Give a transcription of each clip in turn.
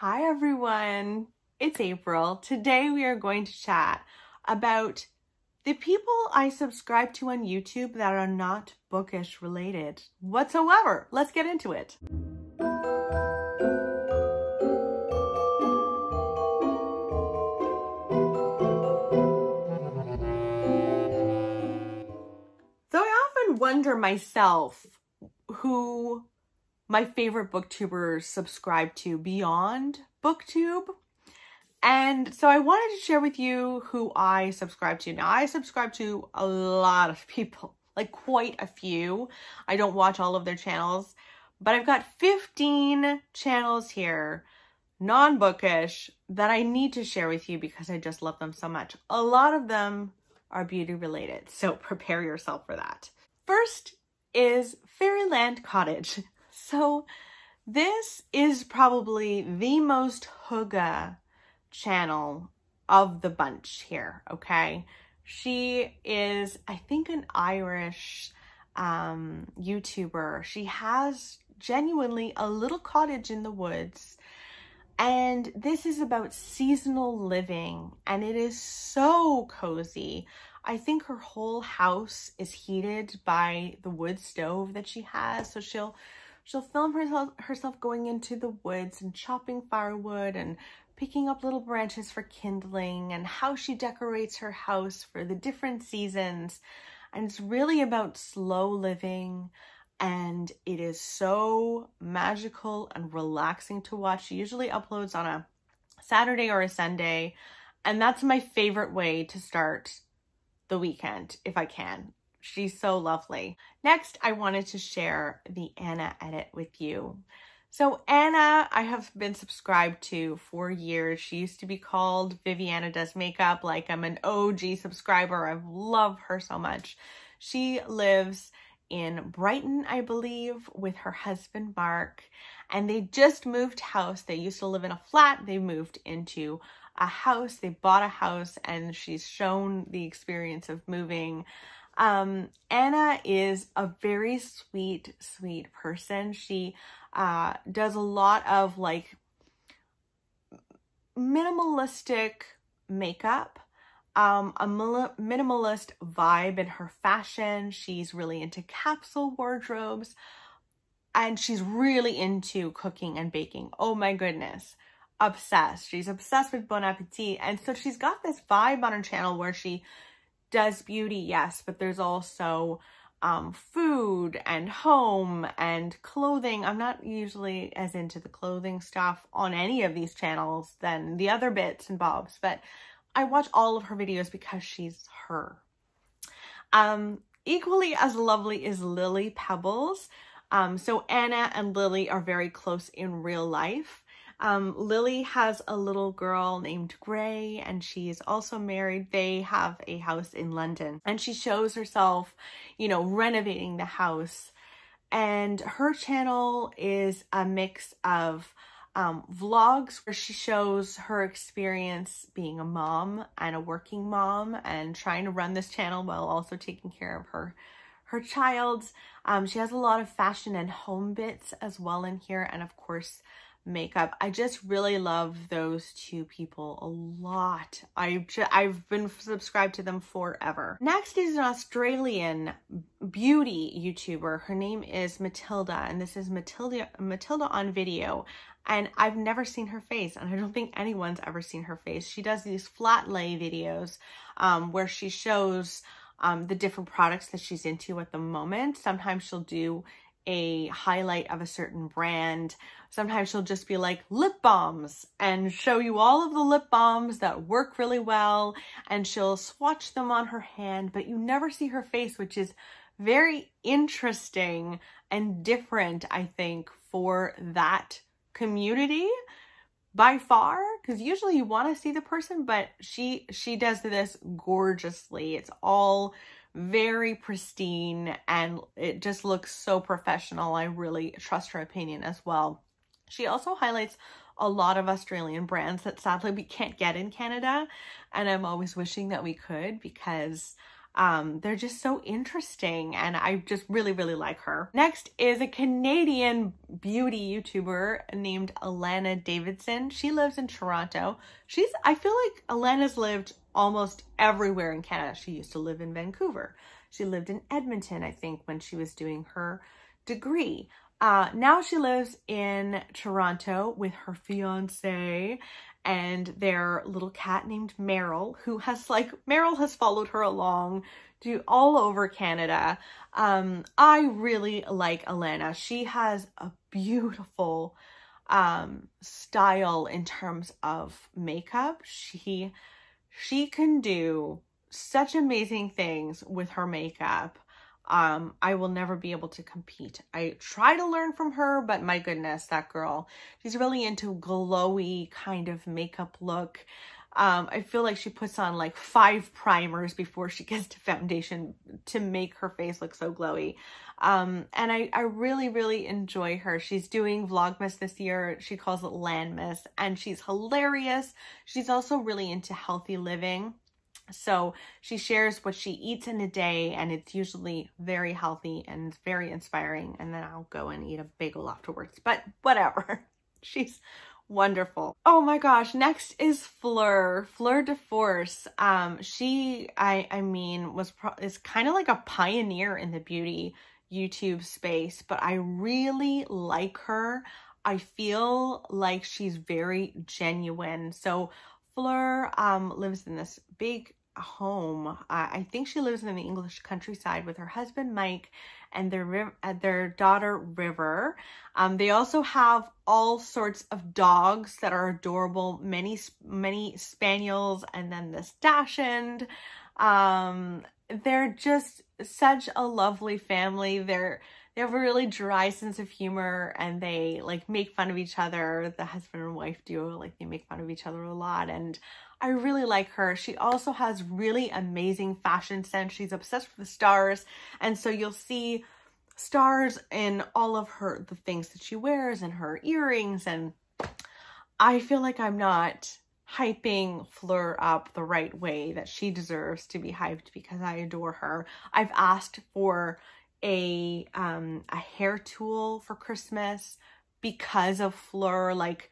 Hi everyone, it's April. Today we are going to chat about the people I subscribe to on YouTube that are not bookish related whatsoever. Let's get into it. So I often wonder myself who my favorite booktubers subscribe to beyond booktube. And so I wanted to share with you who I subscribe to. Now, I subscribe to a lot of people, like quite a few. I don't watch all of their channels, but I've got 15 channels here, non-bookish, that I need to share with you because I just love them so much. A lot of them are beauty related, so prepare yourself for that. First is Fairyland Cottage. So this is probably the most hygge channel of the bunch here, okay? She is, I think, an Irish YouTuber. She has genuinely a little cottage in the woods, and this is about seasonal living, and it is so cozy. I think her whole house is heated by the wood stove that she has, so she'll film herself going into the woods and chopping firewood and picking up little branches for kindling, and how she decorates her house for the different seasons. And it's really about slow living, and it is so magical and relaxing to watch. She usually uploads on a Saturday or a Sunday, and that's my favorite way to start the weekend if I can. She's so lovely. Next, I wanted to share the Anna edit with you. So Anna, I have been subscribed to for years. She used to be called Viviana Does Makeup. Like, I'm an OG subscriber. I love her so much. She lives in Brighton, I believe, with her husband, Mark. And they just moved house. They used to live in a flat. They moved into a house. They bought a house, and she's shown the experience of moving. Anna is a very sweet person. She does a lot of like minimalistic makeup, a minimalist vibe in her fashion. She's really into capsule wardrobes, and she's really into cooking and baking. Oh my goodness. Obsessed. She's obsessed with Bon Appetit. And so she's got this vibe on her channel where she does beauty, yes, but there's also food and home and clothing. I'm not usually as into the clothing stuff on any of these channels than the other bits and bobs, but I watch all of her videos because she's her. Equally as lovely is Lily Pebbles. So Anna and Lily are very close in real life. Lily has a little girl named Gray, and she is also married. They have a house in London, and she shows herself, you know, renovating the house. And her channel is a mix of vlogs where she shows her experience being a mom and a working mom and trying to run this channel while also taking care of her child. She has a lot of fashion and home bits as well in here, and of course makeup. I just really love those two people a lot. I've been subscribed to them forever. Next is an Australian beauty YouTuber. Her name is Matilda, and this is Matilda on video. And I've never seen her face, and I don't think anyone's ever seen her face. She does these flat lay videos where she shows the different products that she's into at the moment. Sometimes she'll do a highlight of a certain brand. Sometimes she'll just be like lip balms and show you all of the lip balms that work really well, and she'll swatch them on her hand, but you never see her face, which is very interesting and different, I think, for that community by far, because usually you want to see the person, but she does this gorgeously. It's all very pristine, and it just looks so professional. I really trust her opinion as well. She also highlights a lot of Australian brands that sadly we can't get in Canada, and I'm always wishing that we could, because They're just so interesting, and I just really, really like her. Next is a Canadian beauty YouTuber named Lana Davidson. She lives in Toronto. I feel like Alana's lived almost everywhere in Canada. She used to live in Vancouver. She lived in Edmonton, I think, when she was doing her degree. Now she lives in Toronto with her fiance and their little cat named Meryl, Meryl has followed her along to all over Canada. I really like Alana. She has a beautiful style in terms of makeup. She can do such amazing things with her makeup. I will never be able to compete. I try to learn from her, but my goodness, that girl, she's really into glowy kind of makeup look. I feel like she puts on like 5 primers before she gets to foundation to make her face look so glowy. And I really, really enjoy her. She's doing Vlogmas this year. She calls it Landmas, and she's hilarious. She's also really into healthy living. So she shares what she eats in a day, and it's usually very healthy and very inspiring. And then I'll go and eat a bagel afterwards, but whatever. She's wonderful. Oh my gosh. Next is Fleur De Force. She, I mean, is kind of like a pioneer in the beauty YouTube space, but I really like her. I feel like she's very genuine. So Fleur lives in this big home. I think she lives in the English countryside with her husband Mike and their daughter River. They also have all sorts of dogs that are adorable, many spaniels, and then this dachshund. They're just such a lovely family. They have a really dry sense of humor, and they like make fun of each other. The husband and wife duo, like they make fun of each other a lot, and I really like her. She also has really amazing fashion sense. She's obsessed with the stars, and so you'll see stars in all of the things that she wears and her earrings, and I feel like I'm not hyping Fleur up the right way that she deserves to be hyped because I adore her. I've asked for a hair tool for Christmas because of Fleur. Like,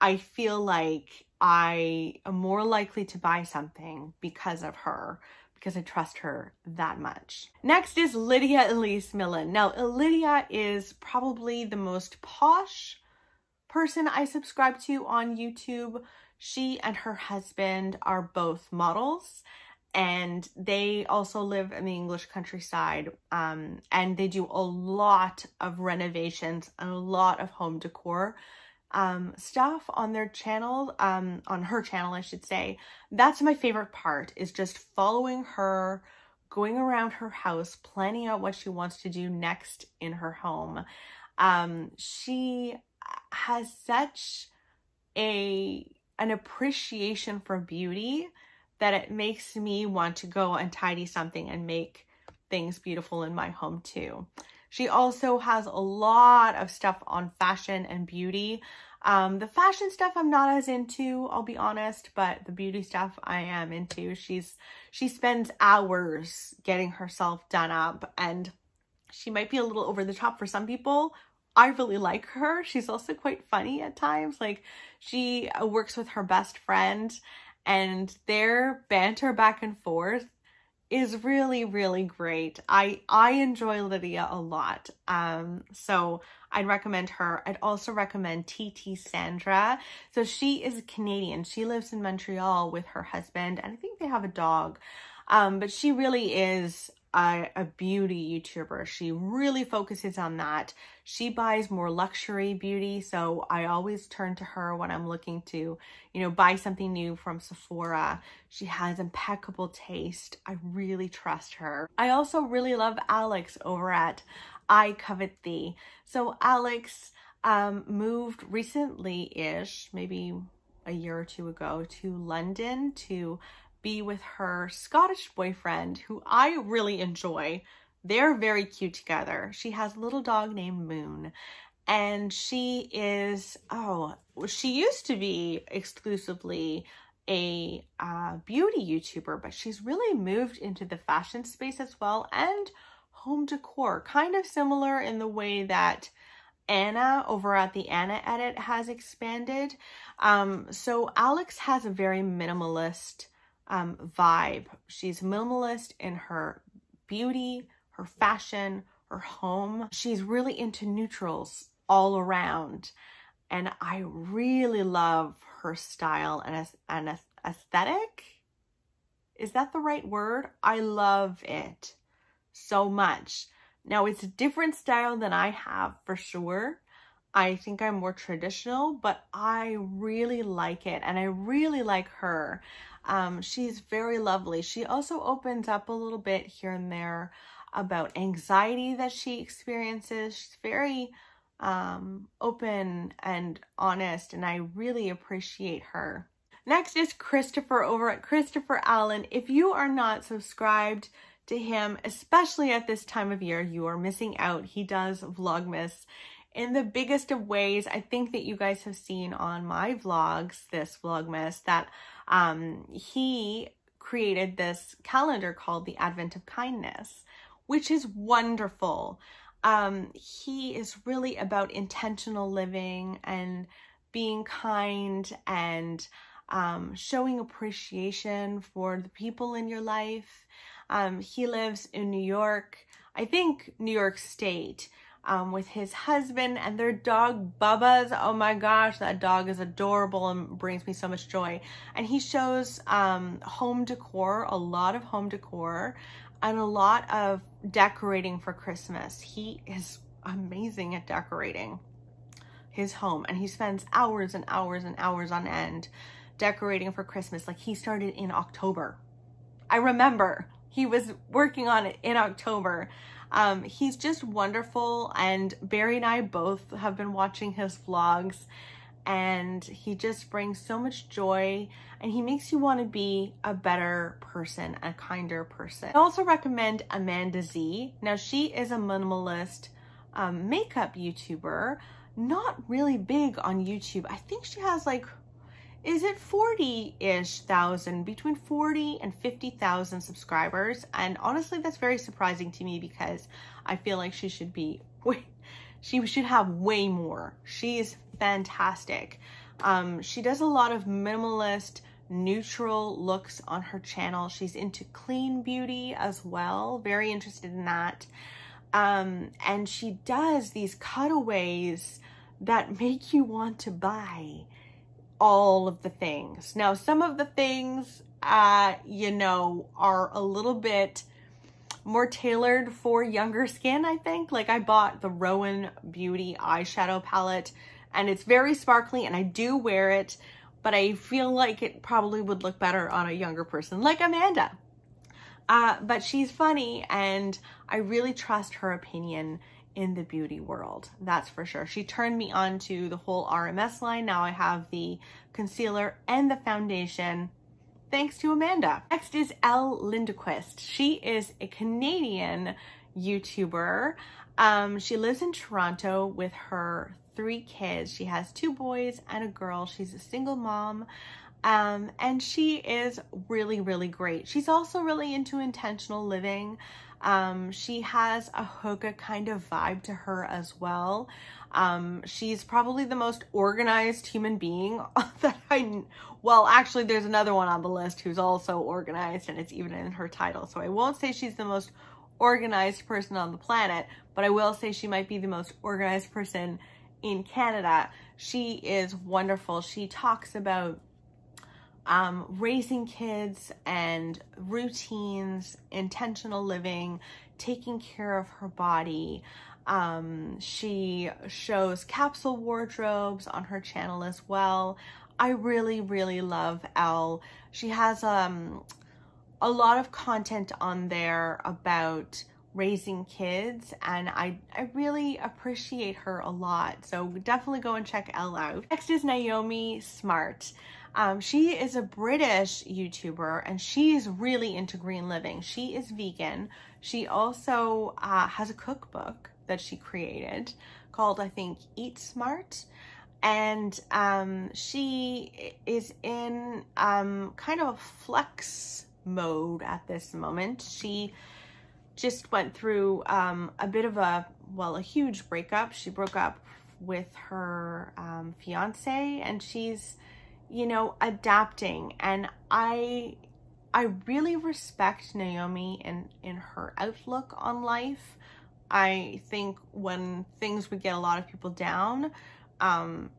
I feel like I am more likely to buy something because of her, because I trust her that much. Next is Lydia Elise Millen. Now, Lydia is probably the most posh person I subscribe to on YouTube. She and her husband are both models, and they also live in the English countryside, and they do a lot of renovations and a lot of home decor stuff on their channel, on her channel, I should say. That's my favorite part, is just following her, going around her house, planning out what she wants to do next in her home. She has such an appreciation for beauty that it makes me want to go and tidy something and make things beautiful in my home too. She also has a lot of stuff on fashion and beauty. The fashion stuff I'm not as into, I'll be honest, but the beauty stuff I am into. She spends hours getting herself done up, and she might be a little over the top for some people. I really like her. She's also quite funny at times. Like, she works with her best friend, and their banter back and forth is really, really great. I enjoy Lydia a lot. So I'd recommend her. I'd also recommend TT Sandra. So she is Canadian. She lives in Montreal with her husband, and I think they have a dog. But she really is a beauty YouTuber. She really focuses on that. She buys more luxury beauty, so I always turn to her when I'm looking to, buy something new from Sephora. She has impeccable taste. I really trust her. I also really love Alex over at I Covet Thee. So Alex moved recently-ish, maybe a year or two ago, to London to be with her Scottish boyfriend, who I really enjoy. They're very cute together. She has a little dog named Moon, and she used to be exclusively a beauty YouTuber, but she's really moved into the fashion space as well, and home decor, kind of similar in the way that Anna over at the Anna Edit has expanded. So Alex has a very minimalist vibe. She's minimalist in her beauty, her fashion, her home. She's really into neutrals all around. And I really love her style and aesthetic. Is that the right word? I love it so much. Now, it's a different style than I have for sure. I think I'm more traditional, but I really like it, and I really like her. She's very lovely. She also opens up a little bit here and there about anxiety that she experiences. She's very open and honest, and I really appreciate her. Next is Christopher over at Christopher Allen. If you are not subscribed to him, especially at this time of year, you are missing out. He does Vlogmas in the biggest of ways. I think that you guys have seen on my vlogs, this Vlogmas, that he created this calendar called the Advent of Kindness, which is wonderful. He is really about intentional living and being kind and showing appreciation for the people in your life. He lives in New York, I think New York State, with his husband and their dog Bubba's. Oh my gosh, that dog is adorable and brings me so much joy. And he shows home decor, a lot of home decor, and a lot of decorating for Christmas. He is amazing at decorating his home, and he spends hours and hours and hours on end decorating for Christmas. Like, he started in October. I remember he was working on it in October. He's just wonderful, and Barry and I both have been watching his vlogs, and he just brings so much joy, and he makes you want to be a better person, a kinder person. I also recommend Amanda Z. Now, she is a minimalist makeup YouTuber, not really big on YouTube. I think she has like, is it 40-ish thousand, between 40 and 50,000 subscribers. And honestly, that's very surprising to me, because I feel like she should be she should have way more. She is fantastic. She does a lot of minimalist, neutral looks on her channel. She's into clean beauty as well. Very interested in that. And she does these cutaways that make you want to buy all of the things. Now, some of the things, you know, are a little bit more tailored for younger skin, I think. Like, I bought the Rowan Beauty eyeshadow palette, and it's very sparkly, and I do wear it, but I feel like it probably would look better on a younger person like Amanda. But she's funny, and I really trust her opinion in the beauty world, that's for sure. She turned me on to the whole RMS line. Now I have the concealer and the foundation, thanks to Amanda. Next is Elle Lindquist. She is a Canadian YouTuber. She lives in Toronto with her 3 kids. She has 2 boys and a girl. She's a single mom. And she is really, really great. She's also really into intentional living. She has a hookah kind of vibe to her as well. She's probably the most organized human being that well, actually there's another one on the list who's also organized, and it's even in her title. So I won't say she's the most organized person on the planet, but I will say she might be the most organized person in Canada. She is wonderful. She talks about raising kids and routines, intentional living, taking care of her body. She shows capsule wardrobes on her channel as well. I really, really love Elle. She has a lot of content on there about raising kids, and I really appreciate her a lot. So definitely go and check Elle out. Next is Naomi Smart. She is a British YouTuber, and she is really into green living. She is vegan. She also has a cookbook that she created called, I think, Eat Smart. And she is in kind of a flex mode at this moment. She just went through a bit of a huge breakup. She broke up with her fiance, and she's, you know, adapting. And I really respect Naomi in her outlook on life. I think when things would get a lot of people down, and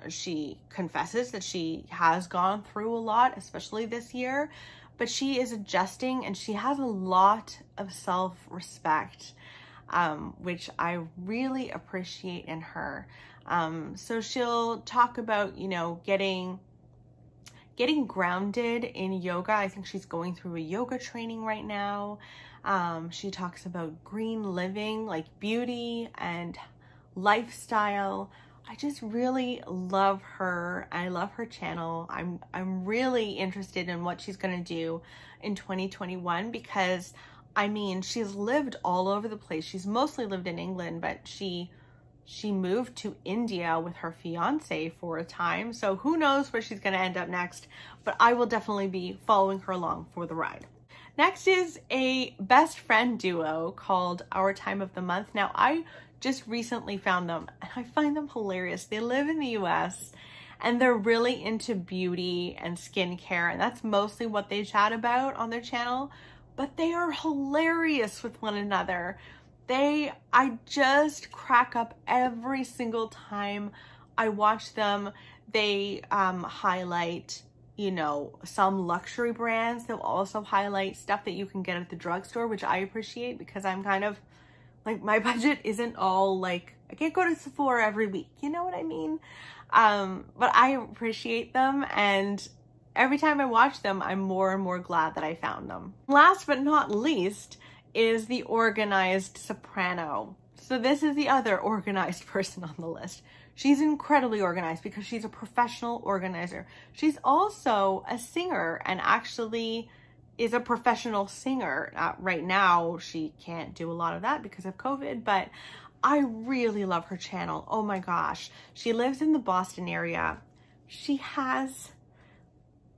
she confesses that she has gone through a lot, especially this year, but she is adjusting, and she has a lot of self-respect, which I really appreciate in her. So she'll talk about, you know, getting grounded in yoga. I think she's going through a yoga training right now. She talks about green living, like beauty and lifestyle. I just really love her. I love her channel. I'm really interested in what she's gonna do in 2021, because I mean, she's lived all over the place. She's mostly lived in England, but she moved to India with her fiance for a time. So who knows where she's gonna end up next, but I will definitely be following her along for the ride. Next is a best friend duo called Our Time of the Month. Now, I just recently found them, and I find them hilarious. They live in the US, and they're really into beauty and skincare, and that's mostly what they chat about on their channel, but they are hilarious with one another. I just crack up every single time I watch them. They highlight, you know, some luxury brands. They'll also highlight stuff that you can get at the drugstore, which I appreciate, because I'm kind of like, my budget isn't all like, I can't go to Sephora every week, you know what I mean? But I appreciate them, and every time I watch them, I'm more and more glad that I found them. Last but not least is the Organized Soprano. So this is the other organized person on the list. She's incredibly organized because she's a professional organizer. She's also a singer, and actually is a professional singer. Right now, she can't do a lot of that because of COVID, but I really love her channel. Oh my gosh. She lives in the Boston area. She has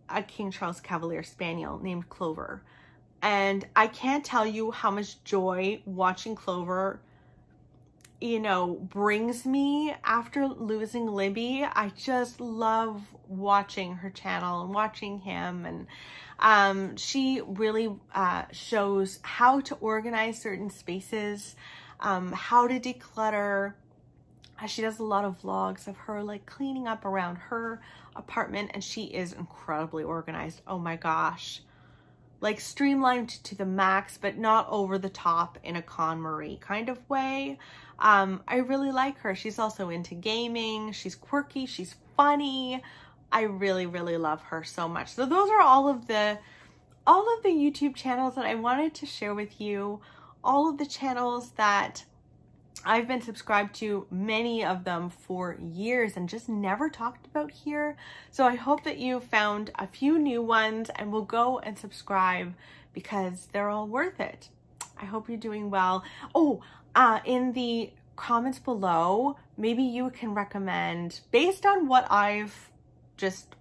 a King Charles Cavalier Spaniel named Clover. And I can't tell you how much joy watching Clover, you know, brings me after losing Libby. I just love watching her channel and watching him. And she really shows how to organize certain spaces, how to declutter. She does a lot of vlogs of her like cleaning up around her apartment, and she is incredibly organized. Oh my gosh. Like streamlined to the max, but not over the top in a Con Marie kind of way. I really like her. She's also into gaming. She's quirky. She's funny. I really, really love her so much. So those are all of the YouTube channels that I wanted to share with you. All of the channels that I've been subscribed to, many of them for years, and just never talked about here. So I hope that you found a few new ones and will go and subscribe, because they're all worth it. I hope you're doing well. Oh, in the comments below, maybe you can recommend, based on what I've just,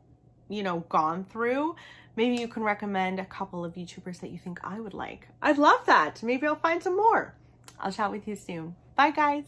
you know, gone through, maybe you can recommend a couple of YouTubers that you think I would like. I'd love that. Maybe I'll find some more. I'll chat with you soon. Bye, guys.